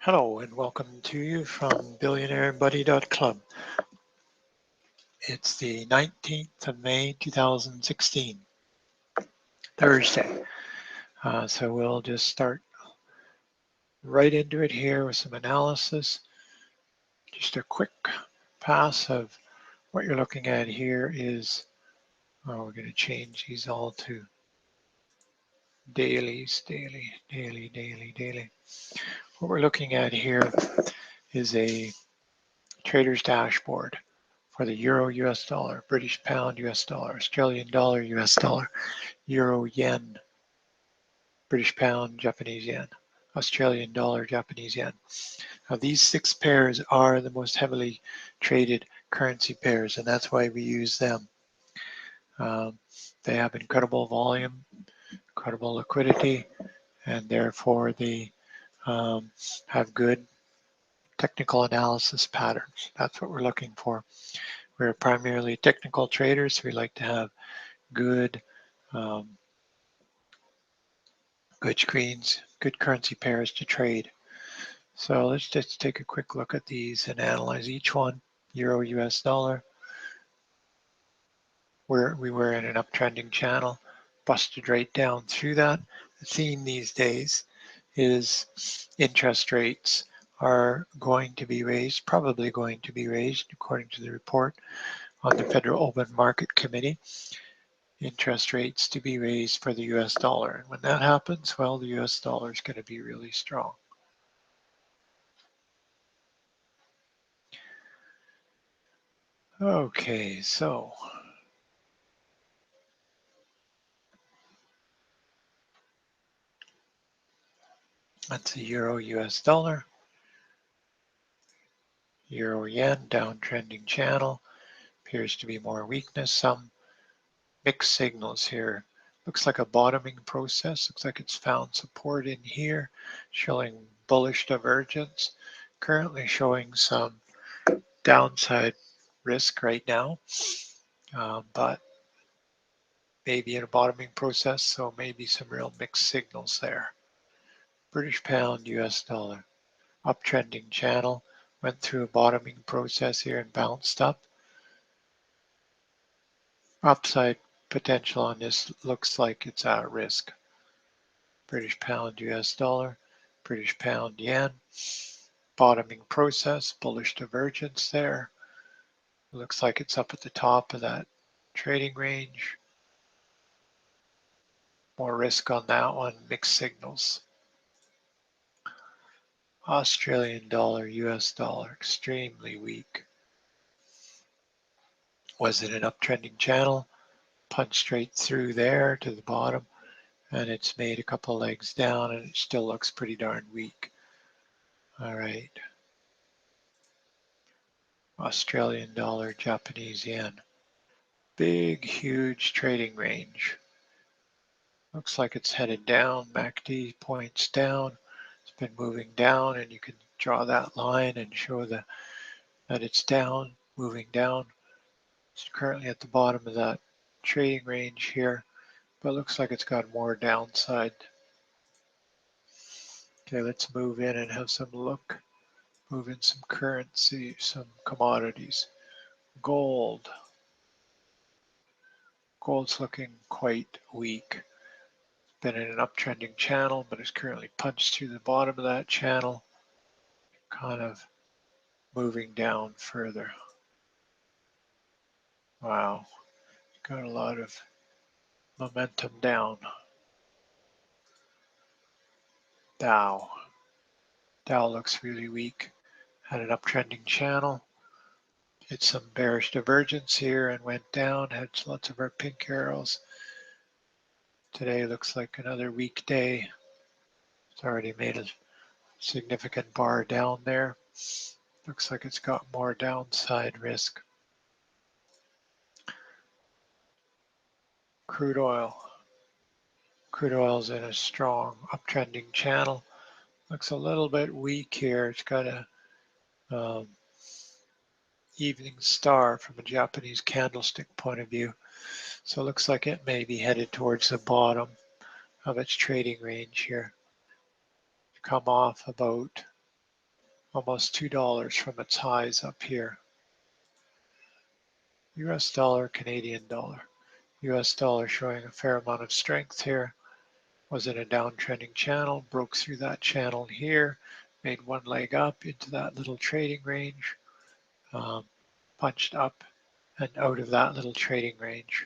Hello and welcome to you from BillionaireBuddy.Club. It's the 19th of May 2016, Thursday. So we'll just start right into it here with some analysis. Just a quick pass of what you're looking at here is, we're going to change these all to dailies, daily. What we're looking at here is a trader's dashboard for the euro, US dollar, British pound, US dollar, Australian dollar, US dollar, euro, yen, British pound, Japanese yen, Australian dollar, Japanese yen. Now these 6 pairs are the most heavily traded currency pairs, and that's why we use them. They have incredible volume, incredible liquidity, and therefore they have good technical analysis patterns. That's what we're looking for. We're primarily technical traders. So we like to have good good screens, good currency pairs to trade. So let's just take a quick look at these and analyze each one. Euro, US dollar, where we were in an uptrending channel, busted right down through that. The theme these days is interest rates are going to be raised, probably going to be raised, according to the report on the Federal Open Market Committee. Interest rates to be raised for the US dollar. And when that happens, well, the US dollar is going to be really strong. Okay, so that's the euro US dollar. Euro yen downtrending channel. Appears to be more weakness. Some mixed signals here. Looks like a bottoming process. Looks like it's found support in here, showing bullish divergence. Currently showing some downside risk right now, but maybe in a bottoming process, so maybe some real mixed signals there. British pound, US dollar. Uptrending channel. Went through a bottoming process here and bounced up. Upside potential on this looks like it's at risk. British pound, US dollar, British pound, yen. Bottoming process, bullish divergence there. Looks like it's up at the top of that trading range. More risk on that one, mixed signals. Australian dollar, US dollar, extremely weak. Was it an uptrending channel? Punched straight through there to the bottom, and it's made a couple legs down, and it still looks pretty darn weak. All right. Australian dollar, Japanese yen. Big, huge trading range. Looks like it's headed down. MACD points down. It's been moving down, and you can draw that line and show that it's down, moving down. It's currently at the bottom of that trading range here, but looks like it's got more downside. Okay, let's move in and have some look. Move in some currency, some commodities. Gold. Gold's looking quite weak. Been in an uptrending channel, but is currently punched through the bottom of that channel, kind of moving down further. Wow, got a lot of momentum down. Dow. Dow looks really weak. Had an uptrending channel. Hit some bearish divergence here and went down. Had lots of our pink arrows. Today looks like another weak day. It's already made a significant bar down there. Looks like it's got more downside risk. Crude oil. Crude oil's in a strong uptrending channel. Looks a little bit weak here. It's got a evening star from a Japanese candlestick point of view. So it looks like it may be headed towards the bottom of its trading range here. Come off about almost $2 from its highs up here. US dollar, Canadian dollar. US dollar showing a fair amount of strength here. Was in a downtrending channel, broke through that channel here, made one leg up into that little trading range, punched up and out of that little trading range.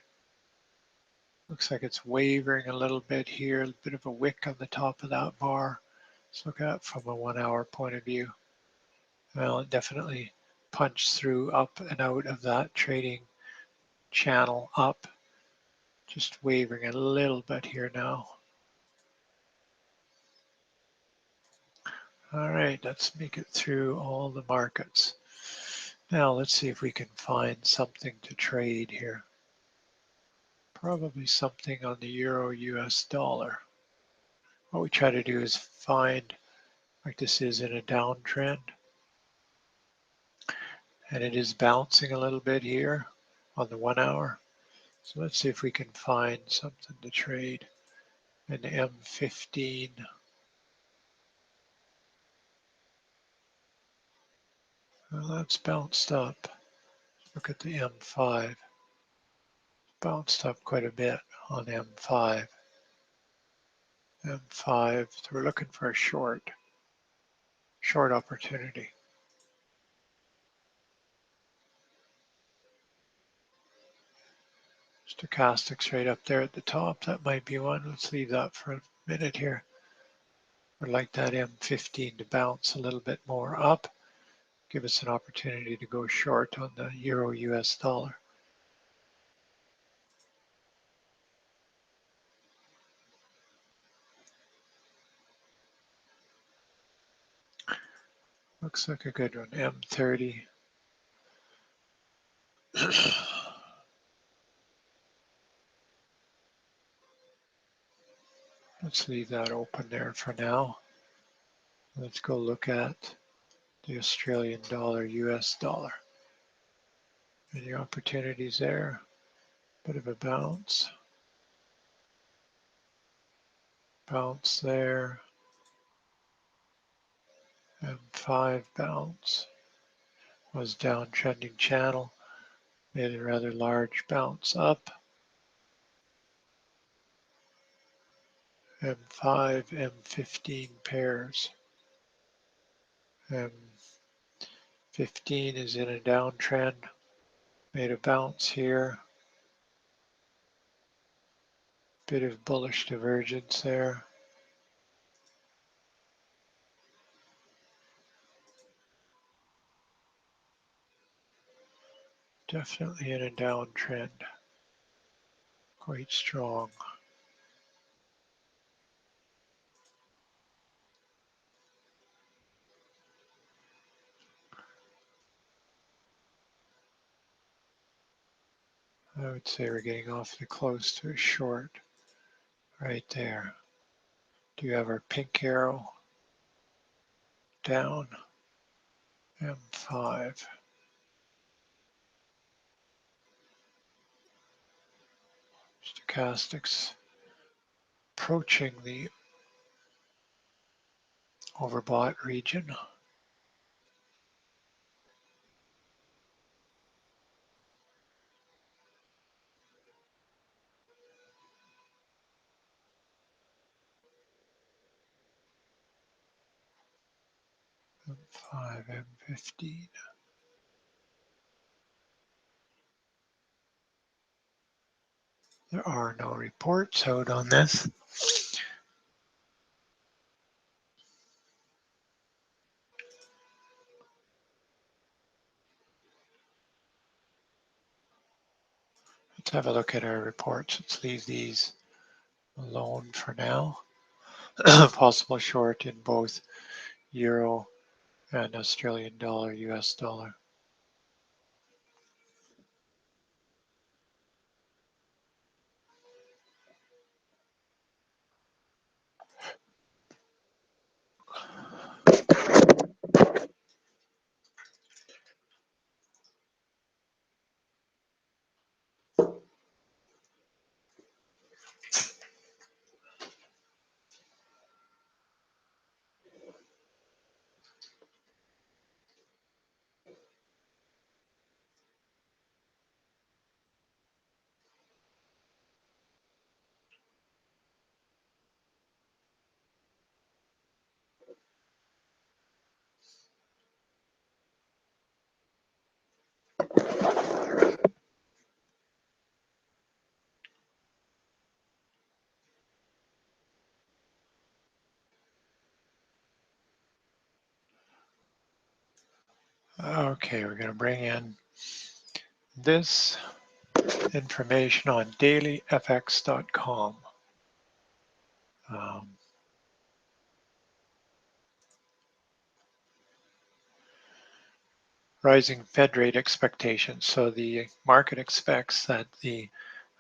Looks like it's wavering a little bit here, a bit of a wick on the top of that bar. Let's look at it from a 1 hour point of view. Well, it definitely punched through up and out of that trading channel up. Just wavering a little bit here now. All right, let's make it through all the markets. Now let's see if we can find something to trade here. Probably something on the euro US dollar. What we try to do is find, like this is in a downtrend, and it is bouncing a little bit here on the 1 hour. So let's see if we can find something to trade. An M15. Well, that's bounced up. Look at the M5. Bounced up quite a bit on M5. M5, so we're looking for a short opportunity. Stochastics right up there at the top. That might be one. Let's leave that for a minute here. I'd like that M15 to bounce a little bit more up. Give us an opportunity to go short on the euro US dollar. Looks like a good one, M30. Let's leave that open there for now. Let's go look at the Australian dollar, US dollar. Any opportunities there? Bit of a bounce. Bounce there. M5 bounce. Was down trending channel. Made a rather large bounce up. M5, M15 pairs. M15 is in a downtrend. Made a bounce here. Bit of bullish divergence there. Definitely in a downtrend. Quite strong. I would say we're getting awfully close to a short right there. Do you have our pink arrow down? M5. Stochastics approaching the overbought region. M5, M15. There are no reports out on this. Let's have a look at our reports. Let's leave these alone for now. Possible short in both euro and Australian dollar, US dollar. Okay, we're going to bring in this information on dailyfx.com. Rising Fed rate expectations. So the market expects that the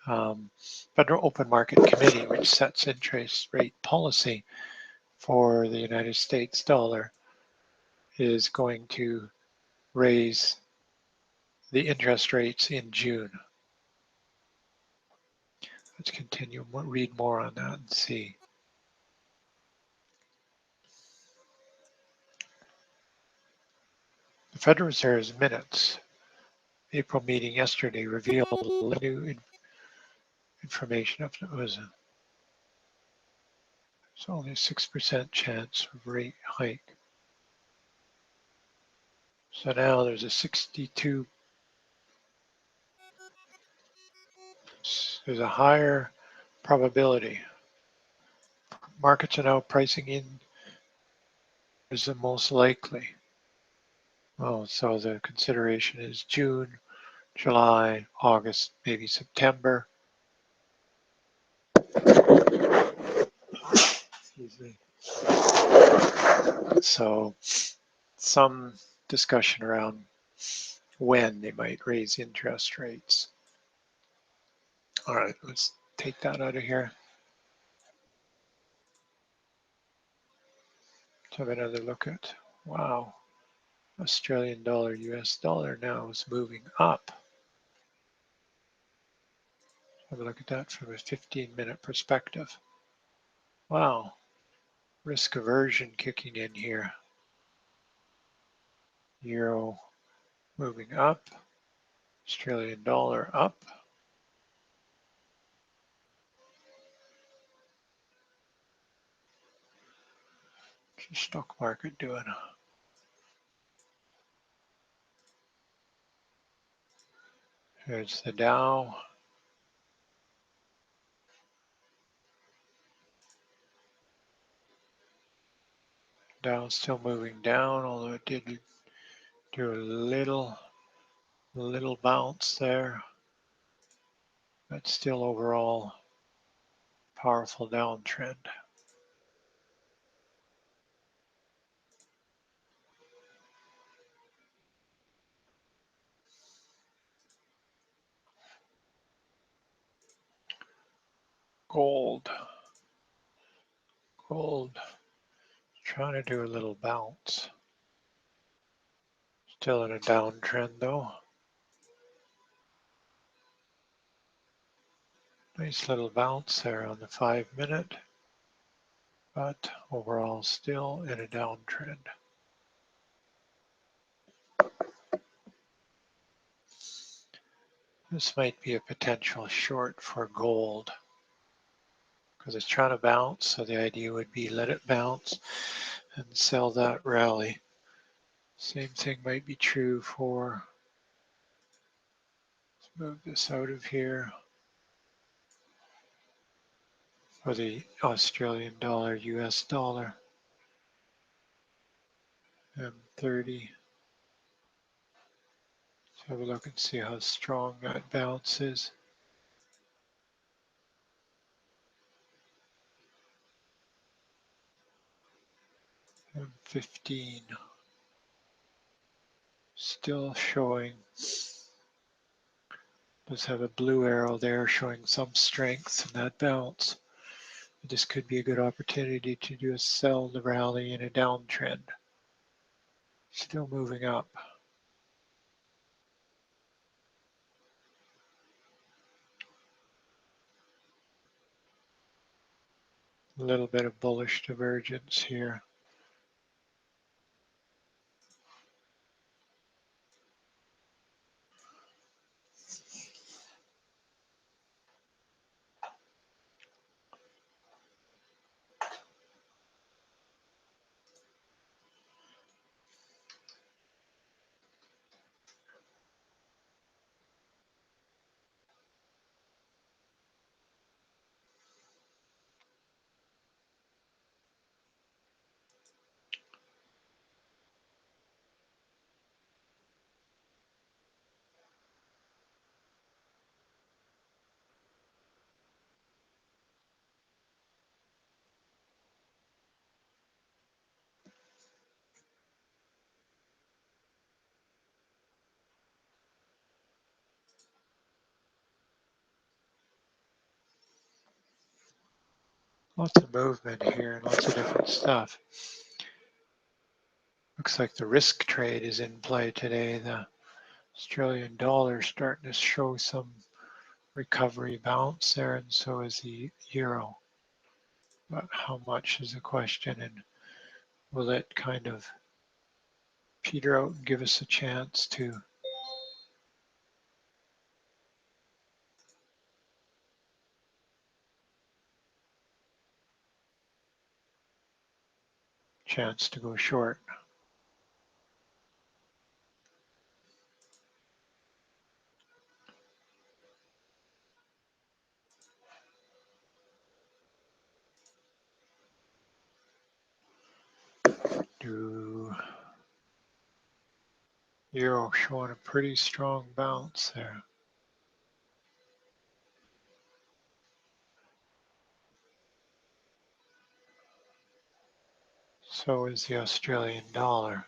Federal Open Market Committee, which sets interest rate policy for the United States dollar, is going to raise the interest rates in June. Let's continue, read more on that and see. The Federal Reserve's minutes, April meeting yesterday, revealed new information. It was it's only a 6% chance of rate hike. So now there's a 62, there's a higher probability. Markets are now pricing in as the most likely. Oh, so the consideration is June, July, August, maybe September. Excuse me. So some discussion around when they might raise interest rates. All right, let's take that out of here. Let's have another look at, wow, Australian dollar, US dollar now is moving up. Have a look at that from a 15-minute perspective. Wow, risk aversion kicking in here. Euro moving up, Australian dollar up. What's the stock market doing? Here's the Dow. Dow still moving down, although it did do a little bounce there, but still overall powerful downtrend. Gold trying to do a little bounce. Still in a downtrend though. Nice little bounce there on the 5-minute, but overall still in a downtrend. This might be a potential short for gold because it's trying to bounce. So the idea would be let it bounce and sell that rally. Same thing might be true for, let's move this out of here, for the Australian dollar, US dollar, M30. Let's have a look and see how strong that bounce is. M15 still showing, does have a blue arrow there showing some strength in that bounce. This could be a good opportunity to do a sell the rally in a downtrend. Still moving up. A little bit of bullish divergence here. Lots of movement here, lots of different stuff. Looks like the risk trade is in play today. The Australian dollar starting to show some recovery bounce there, and so is the euro. But how much is the question, and will it kind of peter out and give us a chance to go short? Euro showing a pretty strong bounce there. So is the Australian dollar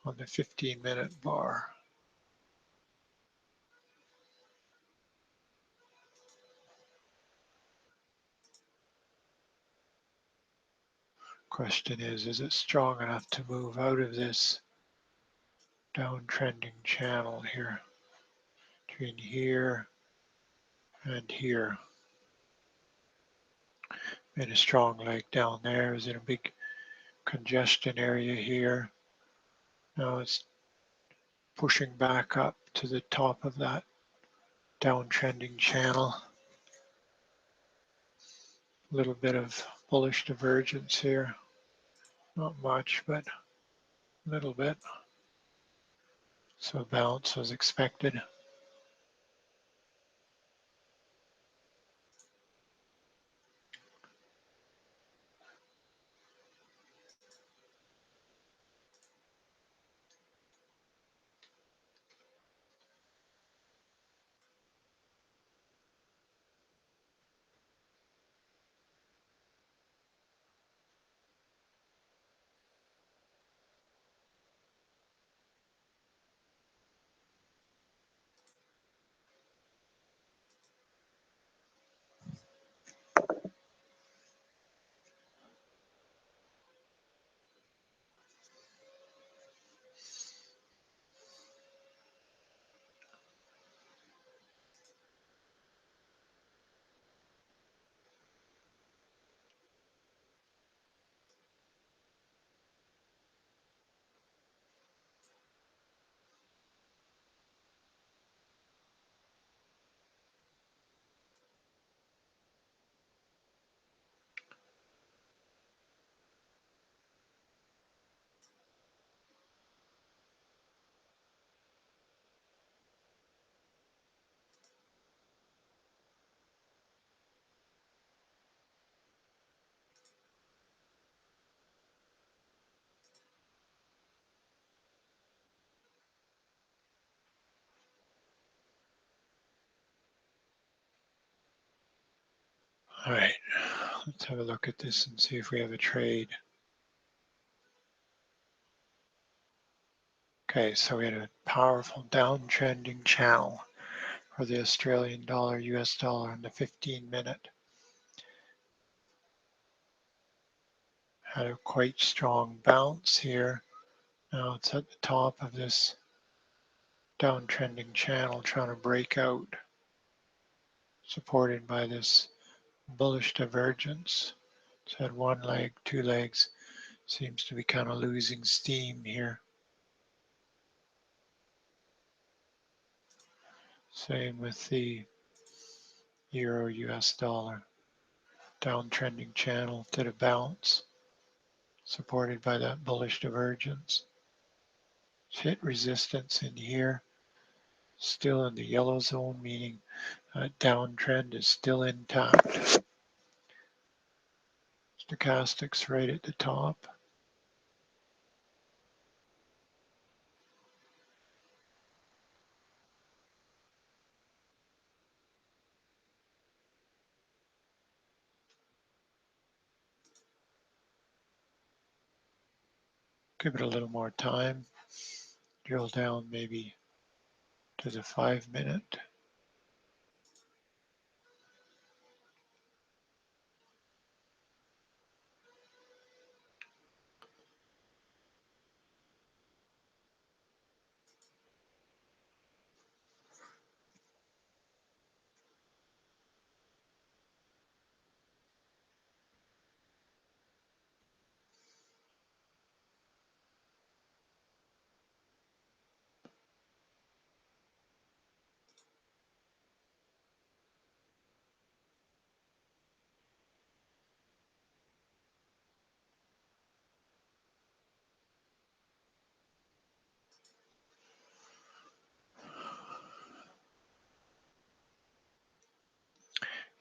on the 15-minute bar. Question is it strong enough to move out of this downtrending channel here between here and here? Made a strong leg down there. Is in a big congestion area here. Now it's pushing back up to the top of that downtrending channel. A little bit of bullish divergence here. Not much, but a little bit. So a bounce was expected. All right, let's have a look at this and see if we have a trade. Okay, so we had a powerful downtrending channel for the Australian dollar, US dollar on the 15-minute. Had a quite strong bounce here. Now it's at the top of this downtrending channel trying to break out, supported by this bullish divergence. It's had one leg, two legs, seems to be kind of losing steam here. Same with the euro US dollar. Downtrending channel did a bounce, supported by that bullish divergence. It's hit resistance in here, still in the yellow zone, meaning downtrend is still intact. Stochastics right at the top. Give it a little more time. Drill down maybe to the 5-minute.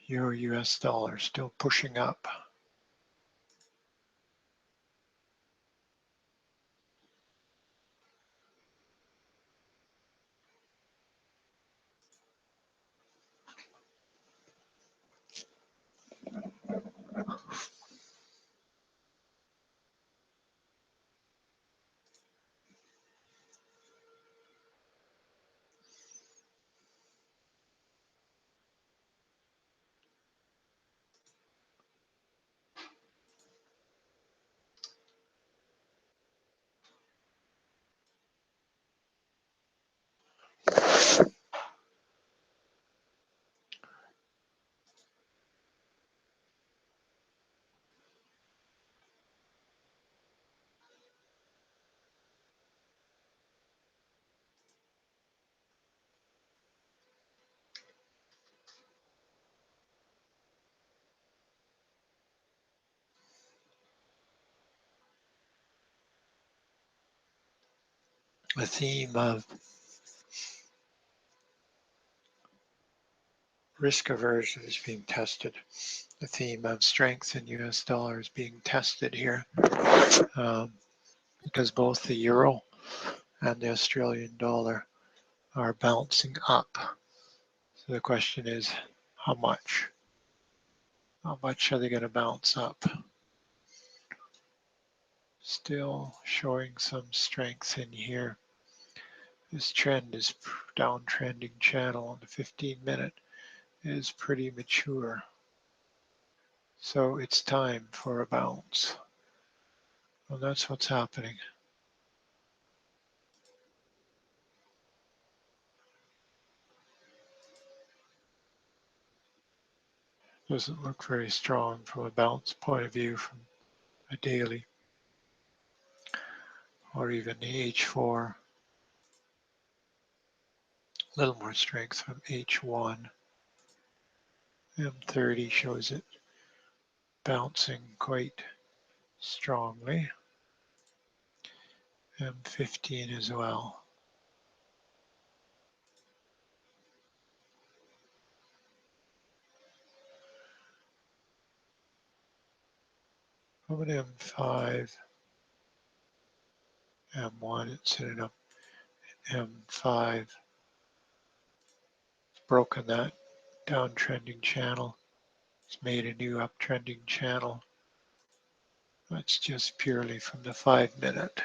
Euro US dollar still pushing up. The theme of risk aversion is being tested. The theme of strength in US dollar is being tested here because both the euro and the Australian dollar are bouncing up. So the question is, how much? How much are they going to bounce up? Still showing some strength in here. This trend is downtrending channel on the 15-minute is pretty mature. So it's time for a bounce. Well, that's what's happening. Doesn't look very strong from a bounce point of view from a daily or even the H4. A little more strength from H1. M30 shows it bouncing quite strongly. M15 as well. From an M5, M1, it's hitting up M5. It's broken that downtrending channel. It's made a new uptrending channel. That's just purely from the 5-minute.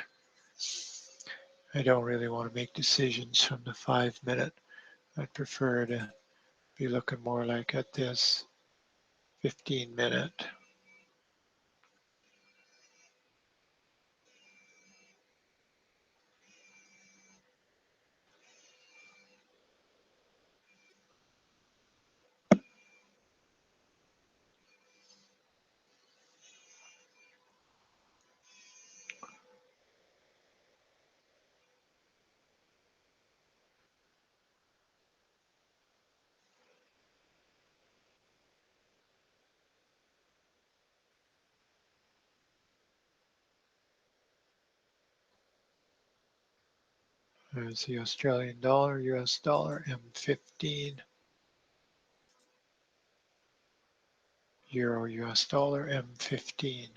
I don't really want to make decisions from the 5-minute. I'd prefer to be looking more like at this 15-minute. There's the Australian dollar, US dollar, M15, Euro, US dollar, M15.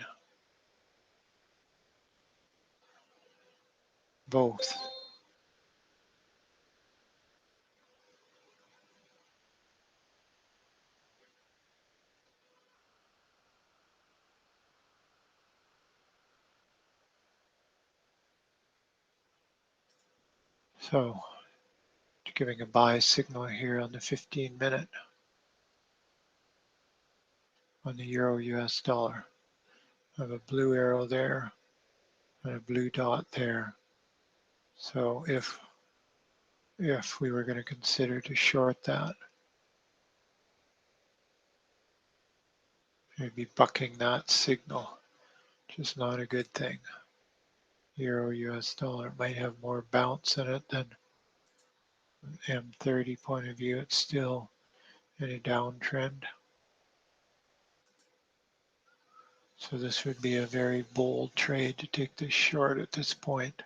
Both. So giving a buy signal here on the 15-minute on the Euro, US dollar. I have a blue arrow there and a blue dot there. So if we were going to consider to short that, maybe bucking that signal, which is not a good thing. Euro US dollar might have more bounce in it than an M30 point of view. It's still in a downtrend. So this would be a very bold trade to take this short at this point.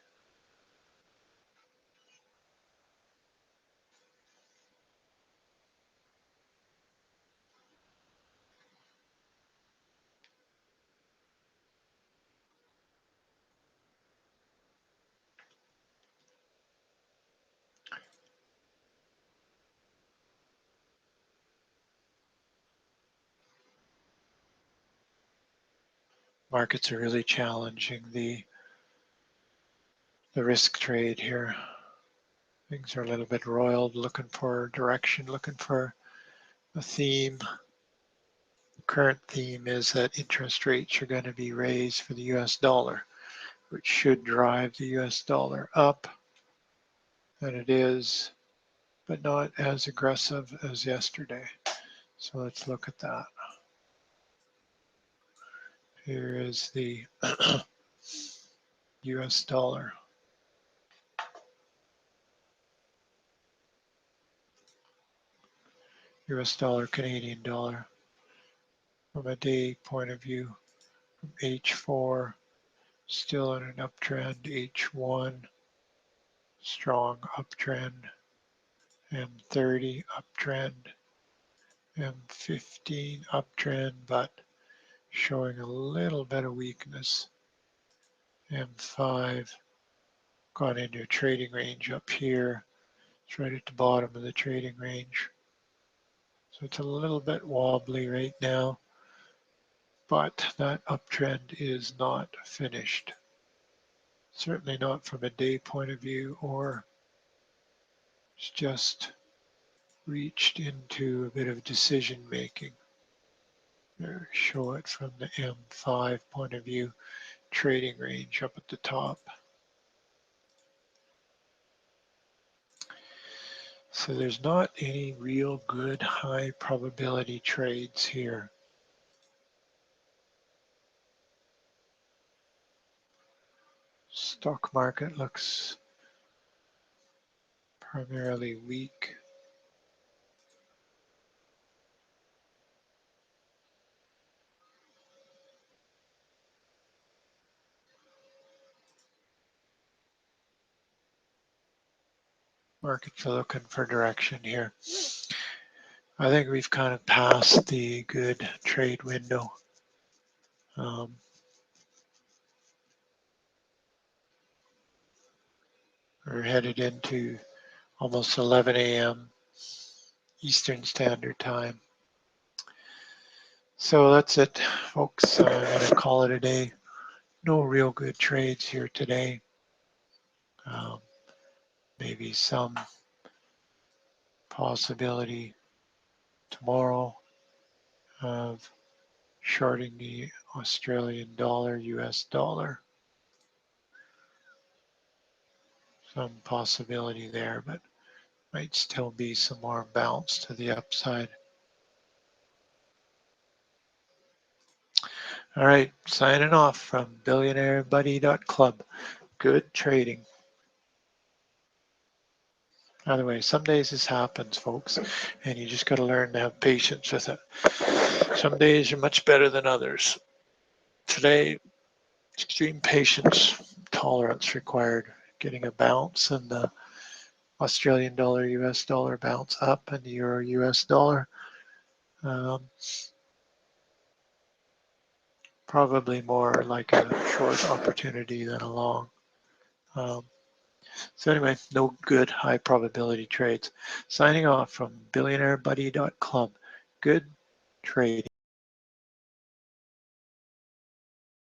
Markets are really challenging the risk trade here. Things are a little bit roiled, looking for direction, looking for a theme. The current theme is that interest rates are going to be raised for the US dollar, which should drive the US dollar up. And it is, but not as aggressive as yesterday. So let's look at that. Here is the US dollar. US dollar, Canadian dollar. From a day point of view, from H4, still in an uptrend, H1, strong uptrend, M30 uptrend, M15 uptrend, but showing a little bit of weakness. M5 got into a trading range up here. It's right at the bottom of the trading range. So it's a little bit wobbly right now, but that uptrend is not finished. Certainly not from a day point of view, or it's just reached into a bit of decision making. There, show it from the M5 point of view, trading range up at the top. So there's not any real good high probability trades here. Stock market looks primarily weak. Markets are looking for direction here. I think we've kind of passed the good trade window. We're headed into almost 11 a.m. Eastern Standard Time. So that's it, folks. I'm going to call it a day. No real good trades here today. Maybe some possibility tomorrow of shorting the Australian dollar, US dollar. Some possibility there, but might still be some more bounce to the upside. All right, signing off from BillionaireBuddy.Club. Good trading. By the way, some days this happens, folks, and you just got to learn to have patience with it. Some days are much better than others. Today, extreme patience, tolerance required. Getting a bounce and the Australian dollar, US dollar bounce up, and the euro, US dollar. Probably more like a short opportunity than a long. So anyway, no good high probability trades. Signing off from BillionaireBuddy.Club. Good trading.